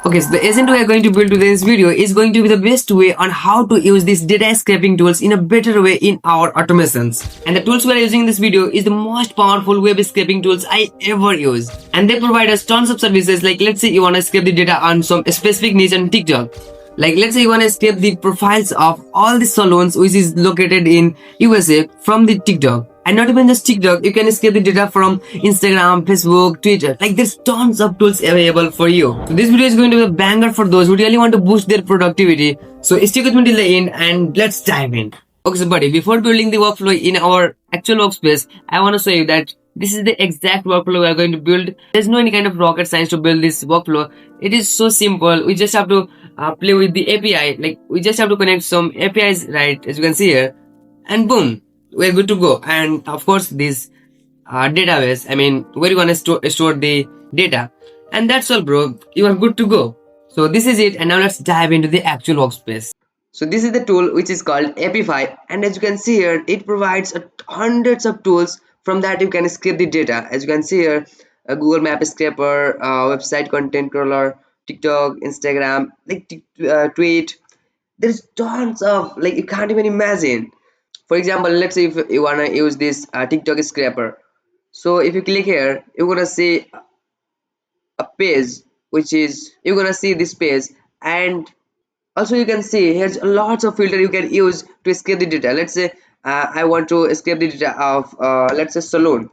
Okay, so the agent we are going to build today in this video is going to be the best way on how to use these data scraping tools in a better way in our automations. And the tools we are using in this video is the most powerful web scraping tools I ever use. And they provide us tons of services, like let's say you want to scrape the data on some specific niche on TikTok. Like let's say you want to scrape the profiles of all the salons which is located in USA from the TikTok. And not even just TikTok, you can scrape the data from Instagram, Facebook, Twitter. Like there's tons of tools available for you. So this video is going to be a banger for those who really want to boost their productivity. So stick with me till the end and let's dive in. Okay, so buddy, before building the workflow in our actual workspace, I want to show you that this is the exact workflow we are going to build. There's no any kind of rocket science to build this workflow. It is so simple. We just have to play with the API. Like we just have to connect some APIs, right? As you can see here, and boom, we're good to go. And of course, this database. I mean, where you wanna store the data, and that's all, bro. You are good to go. So this is it, and now let's dive into the actual workspace. So this is the tool which is called Apify, and as you can see here, it provides hundreds of tools. From that you can scrape the data. As you can see here, a Google Map Scraper, website content crawler, TikTok, Instagram, like tweet. There's tons of, like, you can't even imagine. For example, let's say if you wanna use this TikTok scraper. So if you click here, you're gonna see a page, which is you're gonna see this page, and also you can see here's lots of filter you can use to escape the data. Let's say I want to escape the data of let's say salon,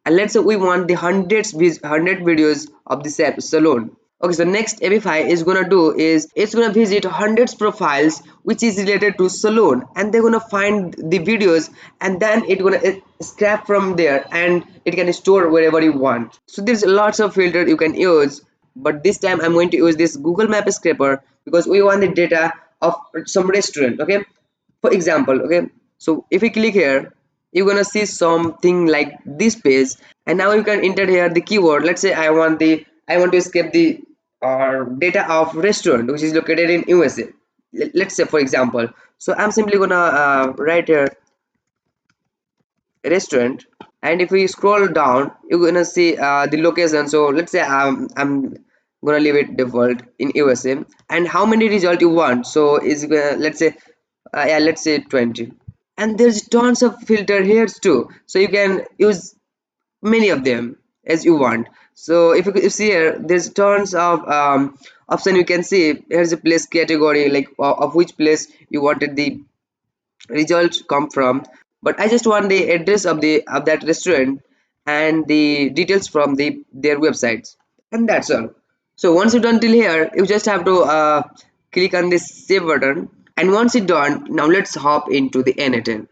and let's say we want the hundred videos of the salon. Okay, so next Apify is gonna do is it's gonna visit hundreds profiles which is related to salon, and they're gonna find the videos, and then it's gonna scrap from there, and it can store wherever you want. So there's lots of filter you can use, but this time I'm going to use this Google Map Scraper because we want the data of some restaurant. Okay, for example, okay, so if we click here, you're gonna see something like this page, and now you can enter here the keyword. Let's say I want to escape the data of restaurant which is located in USA. Let's say, for example, so I'm simply gonna write here restaurant, and if we scroll down you're gonna see the location. So let's say I'm gonna leave it default in USA, and how many result you want. So is let's say yeah, let's say 20. And there's tons of filter here too, so you can use many of them as you want. So if you see here, there's tons of option. You can see here's a place category, like of which place you wanted the results come from. But I just want the address of that restaurant and the details from their websites, and that's all. So once you're done till here, you just have to click on this save button, and once it's done, now let's hop into the n8n.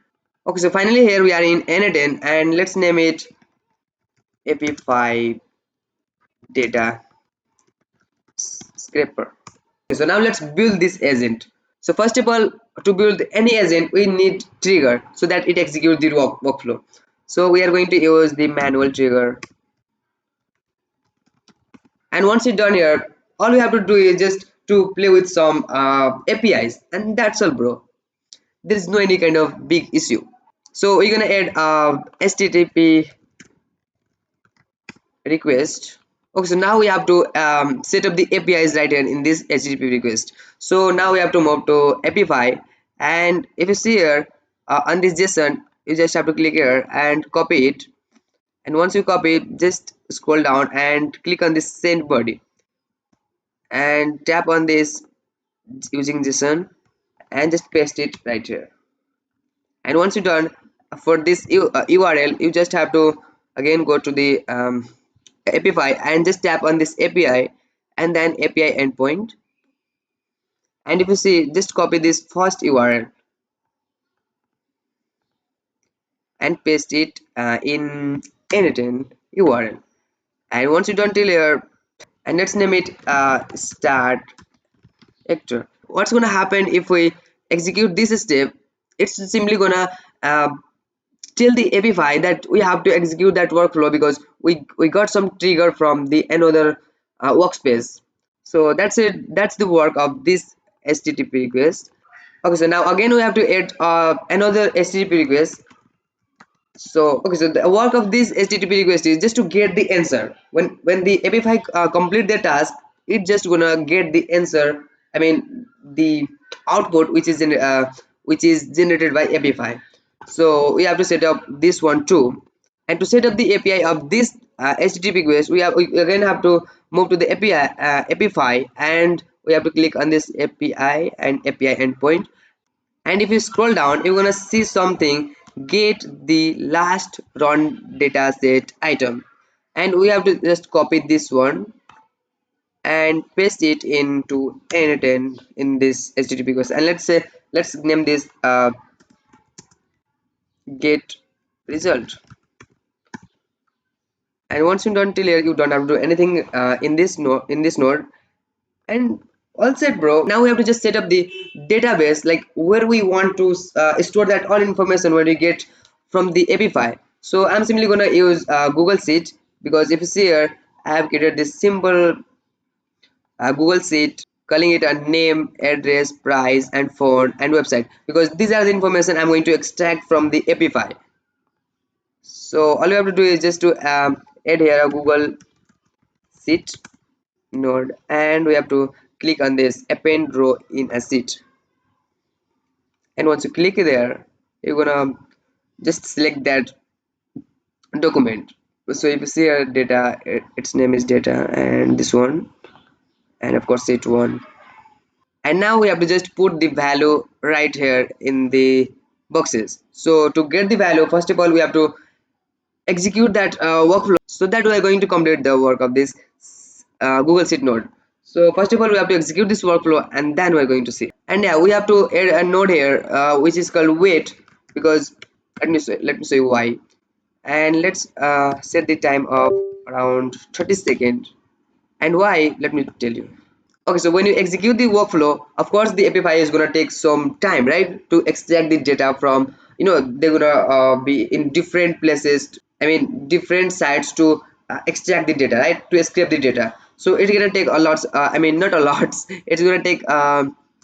Okay, so finally here we are in n8n, and let's name it Apify data scraper. Okay, so now let's build this agent. So first of all, to build any agent we need trigger so that it executes the workflow. So we are going to use the manual trigger, and once it's done here, all we have to do is just to play with some APIs, and that's all, bro. There is no any kind of big issue. So we're gonna add HTTP request. Okay, so now we have to set up the APIs right here in this HTTP request. So now we have to move to Apify, and if you see here on this JSON, you just have to click here and copy it. And once you copy it, just scroll down and click on this send body, and tap on this using JSON, and just paste it right here. And once you're done, for this URL, you just have to again go to the Apify and just tap on this API and then API endpoint, and if you see, just copy this first URL and paste it in n8n URL. And once you're done till here, and let's name it start actor. What's gonna happen if we execute this step? It's simply gonna tell the Apify that we have to execute that workflow because we got some trigger from the another workspace. So that's it. That's the work of this HTTP request. Okay, so now again we have to add another HTTP request. So okay, so the work of this HTTP request is just to get the answer. When the Apify complete their task, it just gonna get the answer, I mean the output which is generated by Apify. So we have to set up this one too. And to set up the API of this HTTP quest, we again have to move to the Apify, and we have to click on this API and API endpoint. And if you scroll down, you're gonna see something, get the last run data set item, and we have to just copy this one and paste it into n8n in this HTTP quest. And let's name this get result. And once you're done till here, you don't have to do anything in this node, and all set, bro. Now we have to just set up the database, like where we want to store that all information where we get from the Apify. So I'm simply gonna use Google Sheet, because if you see here, I have created this simple Google Sheet, calling it a name, address, price, and phone and website, because these are the information I'm going to extract from the Apify. So all you have to do is just to add here a Google Sheet node, and we have to click on this append row in a sheet. And once you click there, you're gonna just select that document. So if you see here data, its name is data, and this one, and of course it one. And now we have to just put the value right here in the boxes. So to get the value, first of all we have to execute that workflow, so that we are going to complete the work of this Google Sheet node. So first of all we have to execute this workflow, and then we're going to see. And yeah, we have to add a node here which is called wait, because let me show you why. And let's set the time of around 30 seconds. And why, let me tell you. Okay, so when you execute the workflow, of course the Apify is gonna take some time, right, to extract the data from, they're gonna be in different places, I mean different sites to extract the data, right, to scrape the data. So it's gonna take a lot, I mean not a lot, it's gonna take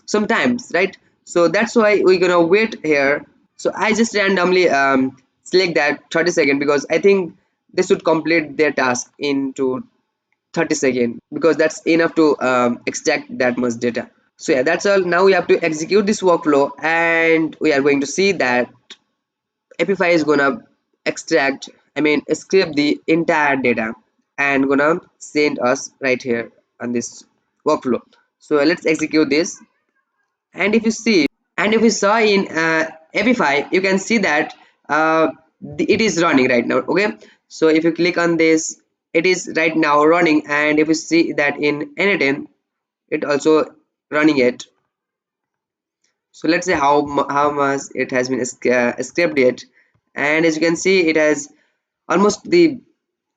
some times, right? So that's why we're gonna wait here. So I just randomly select that 30 seconds, because I think they should complete their task into 30 seconds, because that's enough to extract that much data. So yeah, that's all. Now we have to execute this workflow, and we are going to see that Apify is gonna extract, I mean scrape the entire data, and gonna send us right here on this workflow. So let's execute this. And if you saw in Apify, you can see that it is running right now. Okay, so if you click on this, it is right now running. And if you see that in n8n, it also running it. So let's say how much it has been scraped yet. And as you can see, it has almost the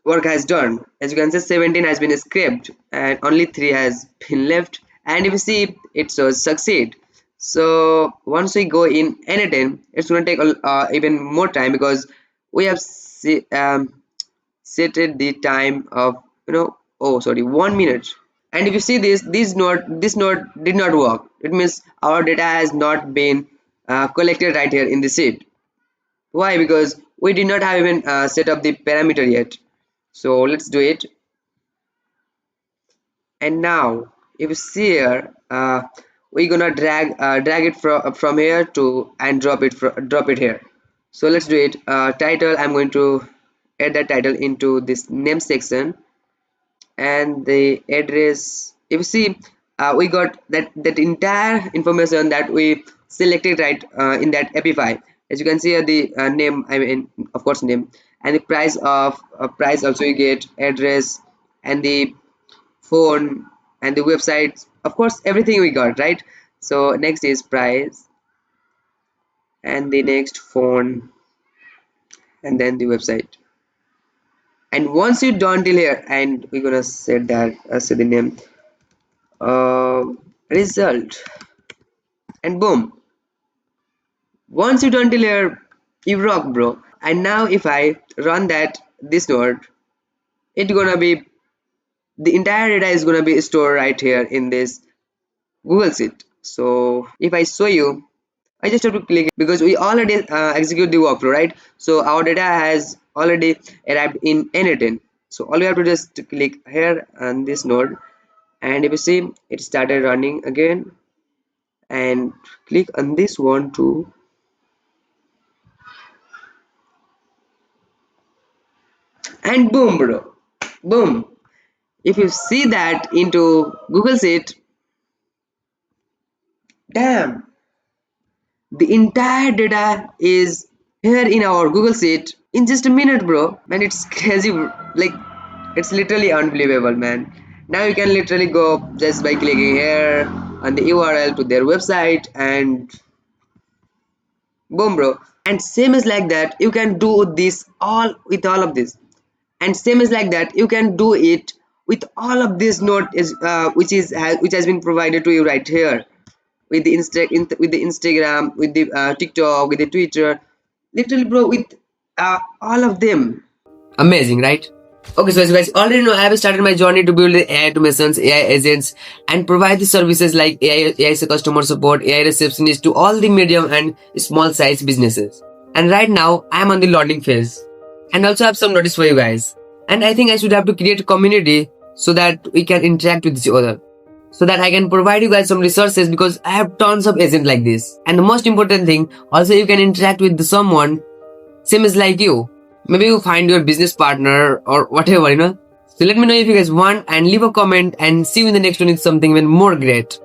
work has done. As you can see, 17 has been scraped and only 3 has been left. And if you see, it shows succeed. So once we go in n8n, it's going to take even more time, because we have set the time of, oh sorry, 1 minute. And if you see this node did not work. It means our data has not been collected right here in the sheet. Why? Because we did not have even set up the parameter yet. So let's do it. And now if you see here, we're gonna drag it from here to and drop it here. So let's do it. Title, I'm going to add that title into this name section. And the address, if you see, we got that entire information that we selected right in that Apify. As you can see here, the name, I mean of course name, and the price also you get, address, and the phone, and the website, of course everything we got, right? So next is price, and the next phone, and then the website. And once you're done till here, and we're gonna set that say the name uh, result, and boom, once you done till here, you rock, bro. And now if I run this node, it's gonna be, the entire data is gonna be stored right here in this Google Sheet. So if I show you, I just have to click it, because we already execute the workflow, right? So our data has already arrived in n8n. So all we have to just click here on this node, And if you see, it started running again, and click on this one too, and boom bro, boom. If you see that into Google Sheet, damn, the entire data is here in our Google Sheet in just a minute, bro. Man, it's crazy. Like, it's literally unbelievable, man. Now you can literally go just by clicking here on the URL to their website, and boom, bro. And same is like that. You can do this all with all of this, and same is like that. You can do it with all of this note is which has been provided to you right here with the with the Instagram, with the TikTok, with the Twitter, literally, bro, with all of them. Amazing, right? Okay, so as you guys already know, I have started my journey to build the AI automations, AI agents, and provide the services like AI customer support, AI receptionist to all the medium and small size businesses. And right now, I am on the learning phase. And also have some notice for you guys. And I think I should have to create a community so that we can interact with each other, so that I can provide you guys some resources, because I have tons of agents like this. And the most important thing, also you can interact with someone same as like you. Maybe you find your business partner or whatever, So let me know if you guys want, and leave a comment, and see you in the next one with something even more great.